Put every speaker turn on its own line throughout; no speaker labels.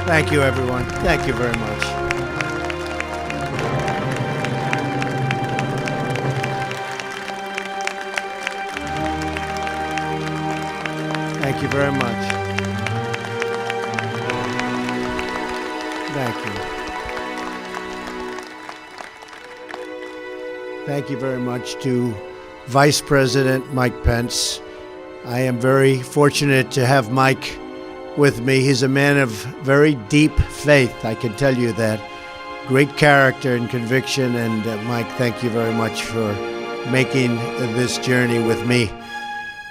Thank you, everyone. Thank you very much. Thank you very much. Thank you. Thank you very much to Vice President Mike Pence. I am very fortunate to have Mike with me. He's a man of very deep faith, I can tell you that. Great character and conviction, and Mike, thank you very much for making this journey with me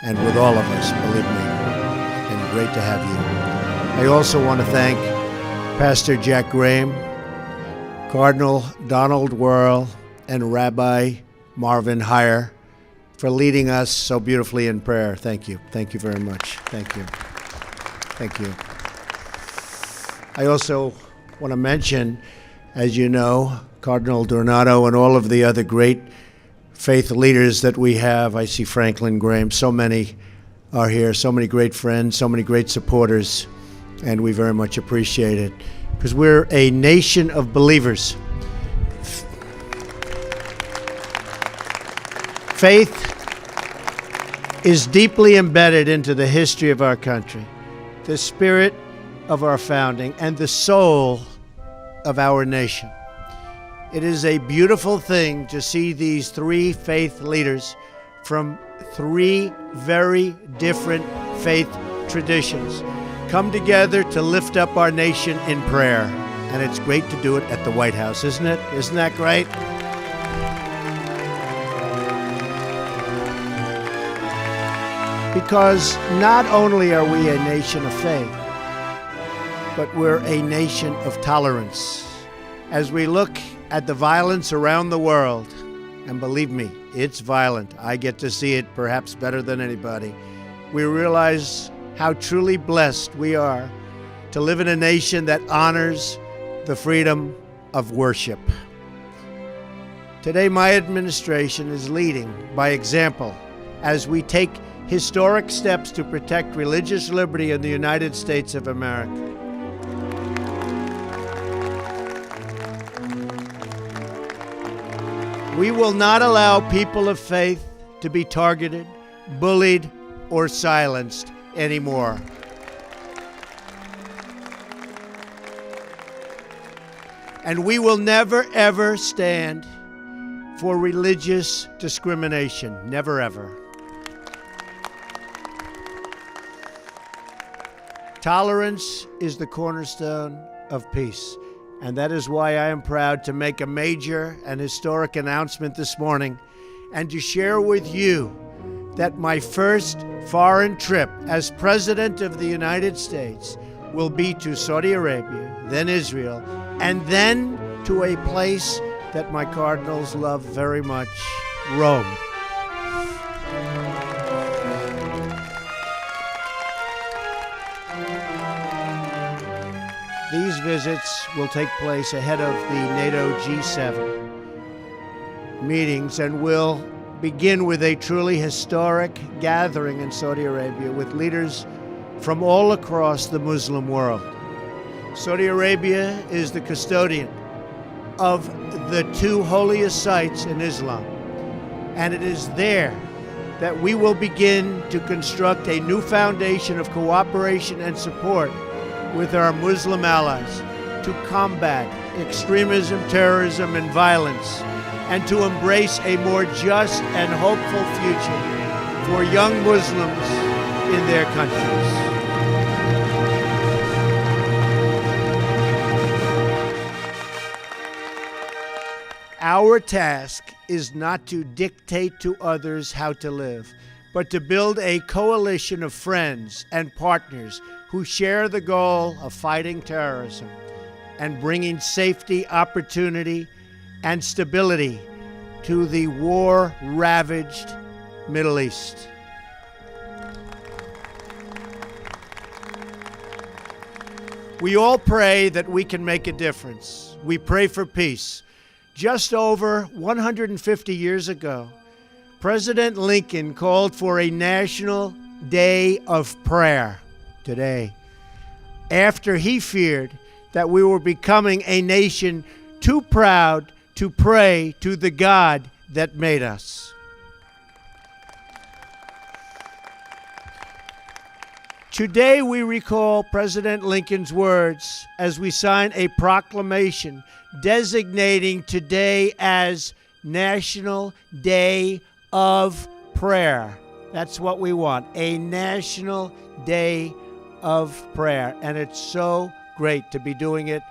and with all of us, believe me. It's been great to have you. I also want to thank Pastor Jack Graham, Cardinal Donald Wuerl, and Rabbi Marvin Heyer for leading us so beautifully in prayer. Thank you. Thank you very much. Thank you. Thank you. I also want to mention, as you know, Cardinal Donato and all of the other great faith leaders that we have. I see Franklin Graham. So many are here, so many great friends, so many great supporters, and we very much appreciate it because we're a nation of believers. Faith is deeply embedded into the history of our country, the spirit of our founding, and the soul of our nation. It is a beautiful thing to see these three faith leaders from three very different faith traditions come together to lift up our nation in prayer. And it's great to do it at the White House, isn't it? Isn't that great? Because not only are we a nation of faith, but we're a nation of tolerance. As we look at the violence around the world, and believe me, it's violent. I get to see it perhaps better than anybody. We realize how truly blessed we are to live in a nation that honors the freedom of worship. Today, my administration is leading by example as we take historic steps to protect religious liberty in the United States of America. We will not allow people of faith to be targeted, bullied, or silenced anymore. And we will never, ever stand for religious discrimination. Never, ever. Tolerance is the cornerstone of peace, and that is why I am proud to make a major and historic announcement this morning and to share with you that my first foreign trip as President of the United States will be to Saudi Arabia, then Israel, and then to a place that my cardinals love very much, Rome. These visits will take place ahead of the NATO G7 meetings and will begin with a truly historic gathering in Saudi Arabia with leaders from all across the Muslim world. Saudi Arabia is the custodian of the two holiest sites in Islam, and it is there that we will begin to construct a new foundation of cooperation and support with our Muslim allies to combat extremism, terrorism, and violence, and to embrace a more just and hopeful future for young Muslims in their countries. Our task is not to dictate to others how to live, but to build a coalition of friends and partners who share the goal of fighting terrorism and bringing safety, opportunity, and stability to the war-ravaged Middle East. We all pray that we can make a difference. We pray for peace. Just over 150 years ago, President Lincoln called for a national day of prayer today, after he feared that we were becoming a nation too proud to pray to the God that made us. Today we recall President Lincoln's words as we sign a proclamation designating today as National Day of Prayer. That's what we want, a National Day of Prayer. And it's so great to be doing it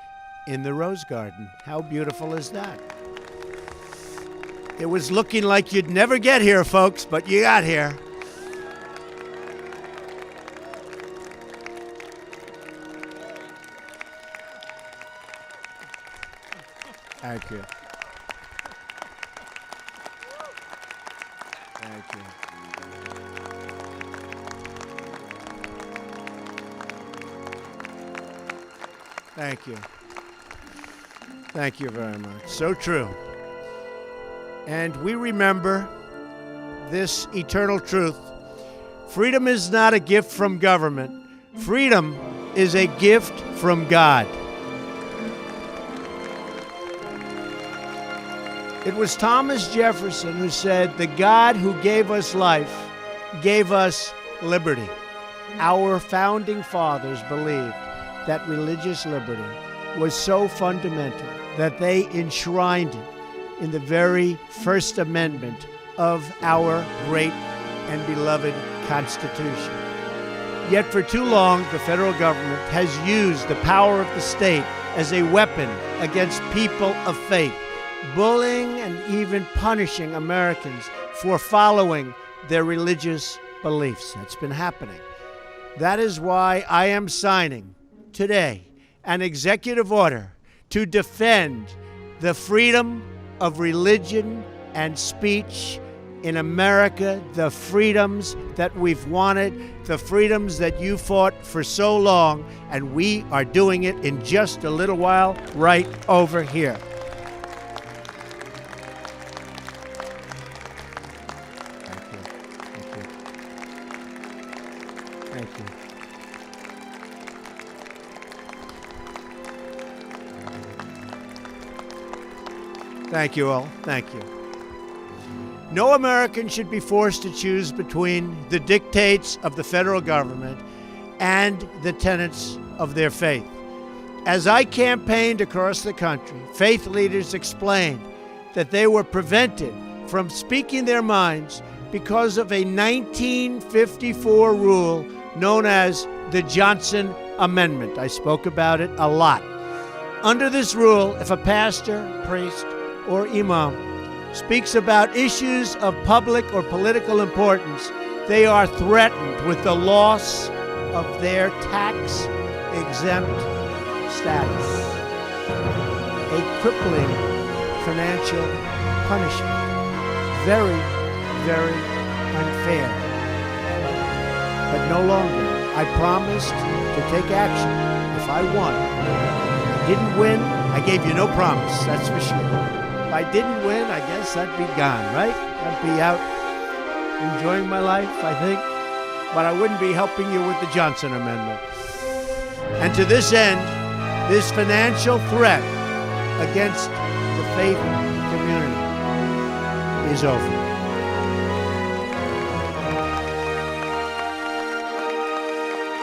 in the Rose Garden. How beautiful is that? It was looking like you'd never get here, folks, but you got here. Thank you. Thank you. Thank you. Thank you very much. So true. And we remember this eternal truth. Freedom is not a gift from government. Freedom is a gift from God. It was Thomas Jefferson who said, "The God who gave us life gave us liberty." Our founding fathers believed that religious liberty was so fundamental that they enshrined it in the very First Amendment of our great and beloved Constitution. Yet for too long, the federal government has used the power of the state as a weapon against people of faith, bullying and even punishing Americans for following their religious beliefs. That's been happening. That is why I am signing today an executive order to defend the freedom of religion and speech in America, the freedoms that we've wanted, the freedoms that you fought for so long, and we are doing it in just a little while right over here. Thank you. Thank you all. Thank you. No American should be forced to choose between the dictates of the federal government and the tenets of their faith. As I campaigned across the country, faith leaders explained that they were prevented from speaking their minds because of a 1954 rule known as the Johnson Amendment. I spoke about it a lot. Under this rule, if a pastor, priest, or imam speaks about issues of public or political importance, they are threatened with the loss of their tax-exempt status, a crippling financial punishment. Very, very unfair. But no longer. I promised to take action if I won. If I didn't win, I gave you no promise, that's for sure. If I didn't win, I guess I'd be gone, right? I'd be out enjoying my life, I think. But I wouldn't be helping you with the Johnson Amendment. And to this end, this financial threat against the faith community is over.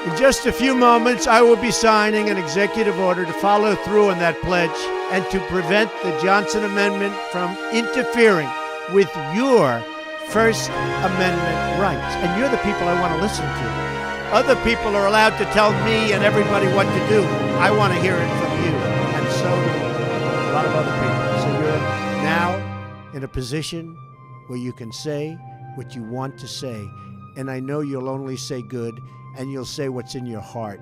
In just a few moments, I will be signing an executive order to follow through on that pledge and to prevent the Johnson Amendment from interfering with your First Amendment rights. And you're the people I want to listen to. Other people are allowed to tell me and everybody what to do. I want to hear it from you, and so do a lot of other people. So you're now in a position where you can say what you want to say. And I know you'll only say good, and you'll say what's in your heart.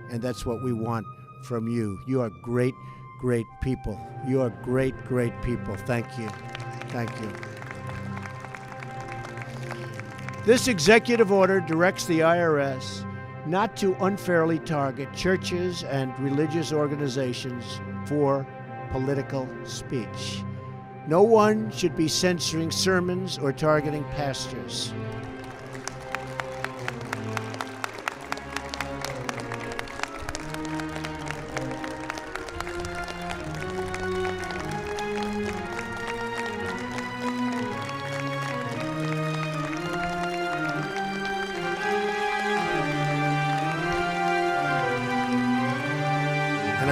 And that's what we want from you. You are great, great people. You are great, great people. Thank you. Thank you. This executive order directs the IRS not to unfairly target churches and religious organizations for political speech. No one should be censoring sermons or targeting pastors.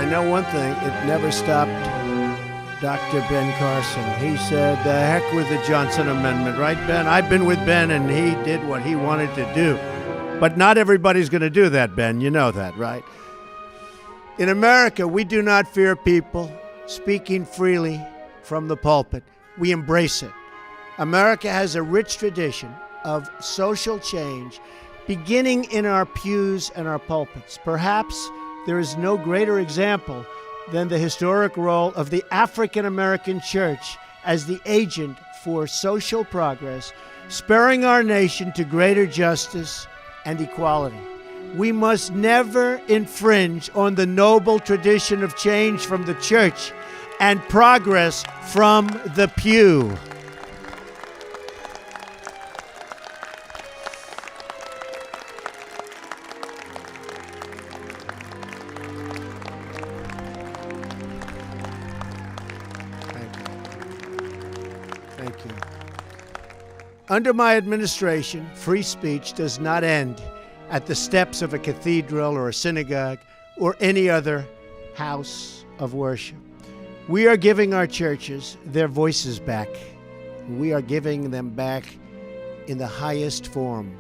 know one thing, it never stopped Dr. Ben Carson. He said, the heck with the Johnson Amendment, right, Ben? I've been with Ben, and he did what he wanted to do. But not everybody's going to do that, Ben. You know that, right? In America, we do not fear people speaking freely from the pulpit. We embrace it. America has a rich tradition of social change beginning in our pews and our pulpits. Perhaps there is no greater example than the historic role of the African American church as the agent for social progress, spurring our nation to greater justice and equality. We must never infringe on the noble tradition of change from the church and progress from the pew. Thank you. Under my administration, free speech does not end at the steps of a cathedral or a synagogue or any other house of worship. We are giving our churches their voices back. We are giving them back in the highest form.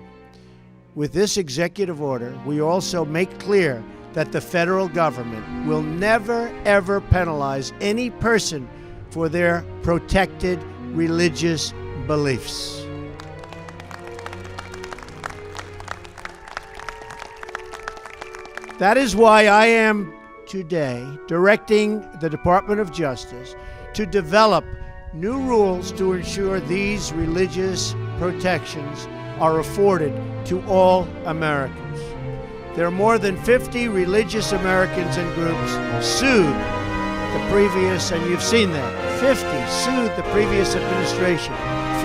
With this executive order, we also make clear that the federal government will never, ever penalize any person for their protected religious beliefs. That is why I am today directing the Department of Justice to develop new rules to ensure these religious protections are afforded to all Americans. There are more than 50 religious Americans and groups sued the previous, and you've seen that, 50 sued the previous administration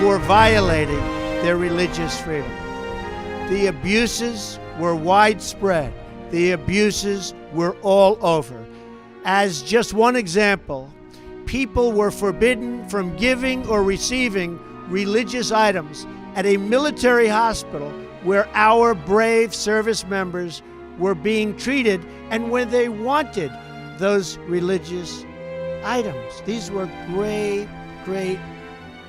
for violating their religious freedom. The abuses were widespread. The abuses were all over. As just one example, people were forbidden from giving or receiving religious items at a military hospital where our brave service members were being treated, and when they wanted those religious items. These were great, great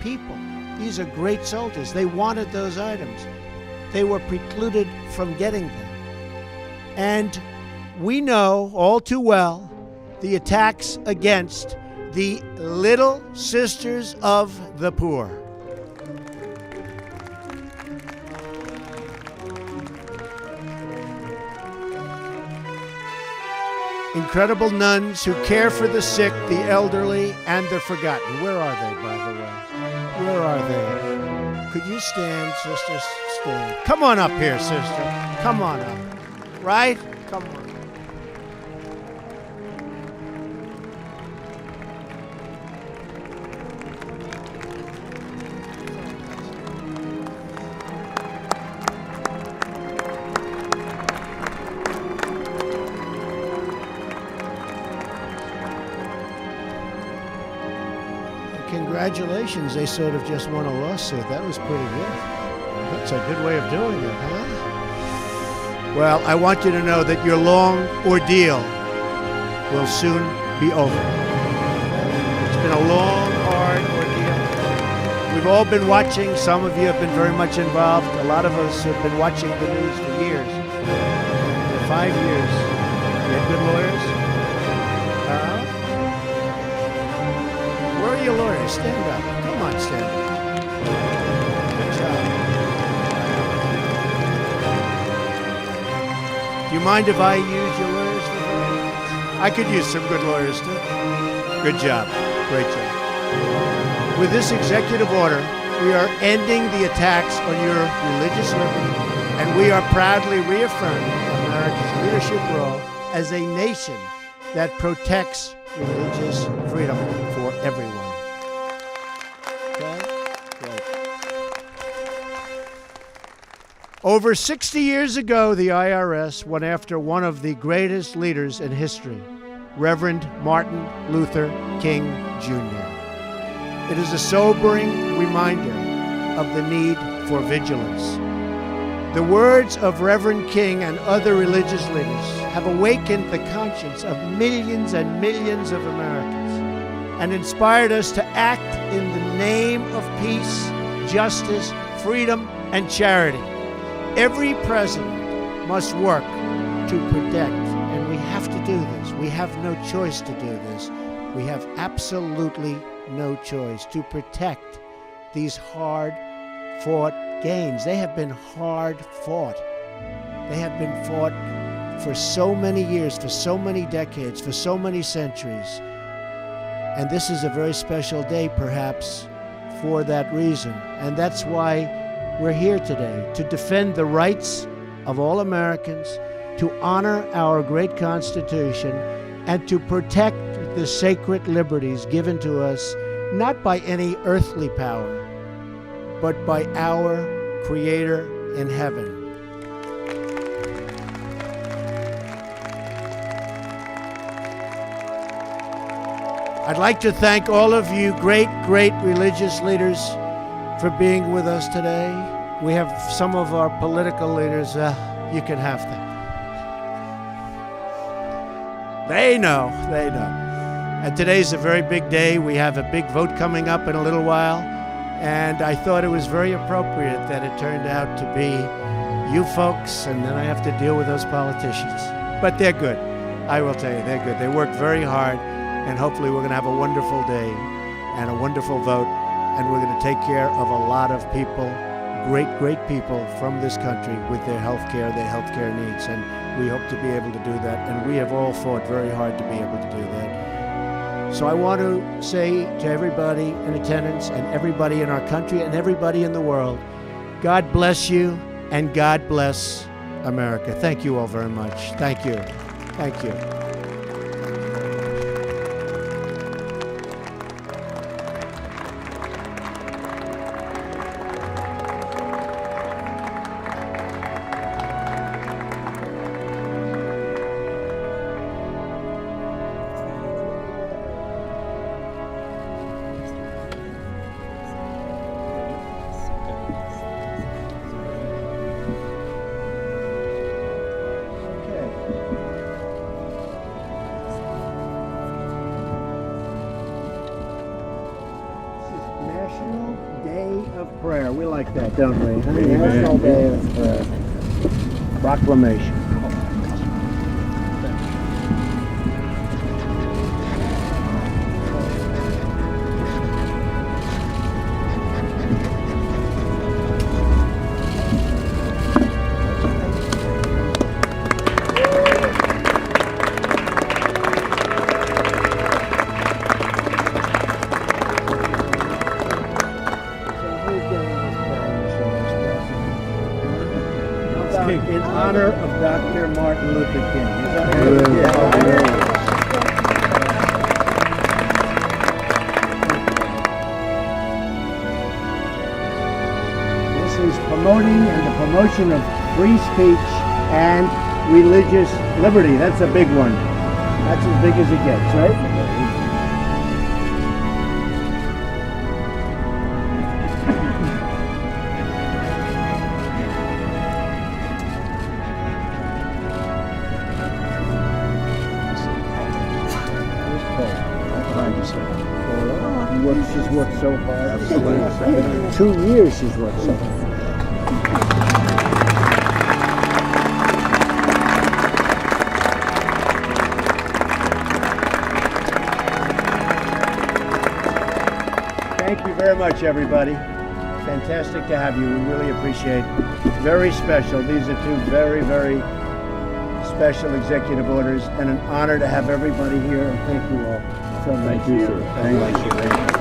people. These are great soldiers. They wanted those items. They were precluded from getting them. And we know all too well the attacks against the little sisters of the poor. Incredible nuns who care for the sick, the elderly, and the forgotten. Where are they, by the way? Where are they? Could you stand, sister? Stand. Come on up here, sister. Come on up. Right? Come on. Congratulations, they sort of just won a lawsuit. That was pretty good. That's a good way of doing it, huh? Well, I want you to know that your long ordeal will soon be over. It's been a long, hard ordeal. We've all been watching. Some of you have been very much involved. A lot of us have been watching the news for years. For 5 years. You had good lawyers? Where are your lawyers? Stand up. Come on, stand up. Good job. Do you mind if I use your lawyers for that? I could use some good lawyers too. Good job. Great job. With this executive order, we are ending the attacks on your religious liberty, and we are proudly reaffirming America's leadership role as a nation that protects religious freedom for everyone. Okay? Great. Over 60 years ago, the IRS went after one of the greatest leaders in history, Reverend Martin Luther King Jr. It is a sobering reminder of the need for vigilance. The words of Reverend King and other religious leaders have awakened the conscience of millions and millions of Americans and inspired us to act in the name of peace, justice, freedom, and charity. Every president must work to protect, and we have to do this. We have no choice to do this. We have absolutely no choice to protect these hard-fought gains. They have been hard-fought. They have been fought for so many years, for so many decades, for so many centuries. And this is a very special day, perhaps, for that reason. And that's why we're here today, to defend the rights of all Americans, to honor our great Constitution, and to protect the sacred liberties given to us, not by any earthly power, but by our Creator in heaven. I'd like to thank all of you great religious leaders for being with us today. We have some of our political leaders, you can have them. They know. And today's a very big day. We have a big vote coming up in a little while. And I thought it was very appropriate that it turned out to be you folks, and then I have to deal with those politicians. But they're good. I will tell you, they're good. They work very hard, and hopefully we're going to have a wonderful day and a wonderful vote, and we're going to take care of a lot of people, great people from this country with their health care needs, and we hope to be able to do that, and we have all fought very hard to be able to do that. So I want to say to everybody in attendance and everybody in our country and everybody in the world, God bless you and God bless America. Thank you all very much. Thank you. Thank you. Prayer. We like that, don't we? National Day of Prayer. Proclamation. In honor of Dr. Martin Luther King. Is that right? This is promoting and the promotion of free speech and religious liberty. That's a big one. That's as big as it gets, right? She's worked so hard. Absolutely. 2 years she's worked so hard. Thank you very much, everybody. Fantastic to have you. We really appreciate it. Very special. These are two very special executive orders, and an honor to have everybody here. And thank you all. So thank you. Thank you.